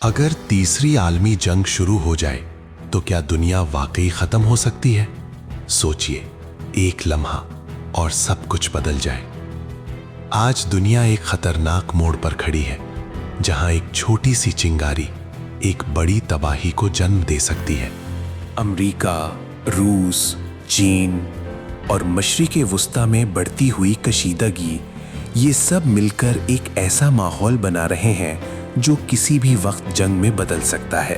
अगर तीसरी आलमी जंग शुरू हो जाए तो क्या दुनिया वाकई खत्म हो सकती है? सोचिए, एक लम्हा और सब कुछ बदल जाए। आज दुनिया एक खतरनाक मोड़ पर खड़ी है, जहां एक छोटी सी चिंगारी एक बड़ी तबाही को जन्म दे सकती है। अमेरिका, रूस, चीन और मशरिक़ वुस्ता में बढ़ती हुई कशीदगी, ये सब मिलकर एक ऐसा माहौल बना रहे हैं जो किसी भी वक्त जंग में बदल सकता है।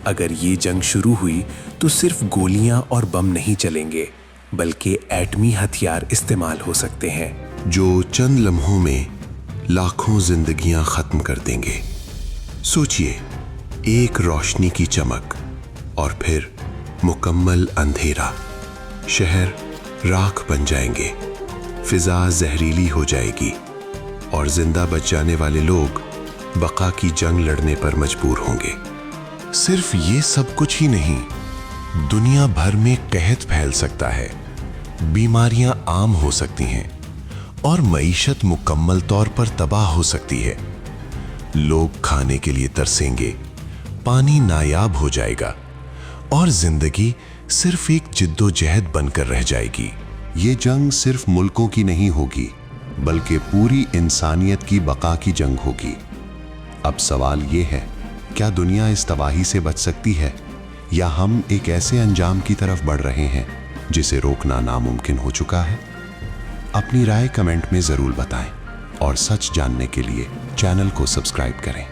अगर ये जंग शुरू हुई तो सिर्फ गोलियां और बम नहीं चलेंगे, बल्कि एटमी हथियार इस्तेमाल हो सकते हैं, जो चंद लम्हों में लाखों जिंदगियां खत्म कर देंगे। सोचिए, एक रोशनी की चमक और फिर मुकम्मल अंधेरा। शहर राख बन जाएंगे, फिजा जहरीली हो जाएगी और जिंदा बच जाने वाले लोग बका की जंग लड़ने पर मजबूर होंगे। सिर्फ ये सब कुछ ही नहीं, दुनिया भर में कहत फैल सकता है, बीमारियां आम हो सकती हैं और मईशत मुकम्मल तौर पर तबाह हो सकती है। लोग खाने के लिए तरसेंगे, पानी नायाब हो जाएगा और जिंदगी सिर्फ एक जिद्दोजहद बनकर रह जाएगी। ये जंग सिर्फ मुल्कों की नहीं होगी, बल्कि पूरी इंसानियत की बका की जंग होगी। अब सवाल ये है, क्या दुनिया इस तबाही से बच सकती है, या हम एक ऐसे अंजाम की तरफ बढ़ रहे हैं जिसे रोकना नामुमकिन हो चुका है? अपनी राय कमेंट में ज़रूर बताएं और सच जानने के लिए चैनल को सब्सक्राइब करें।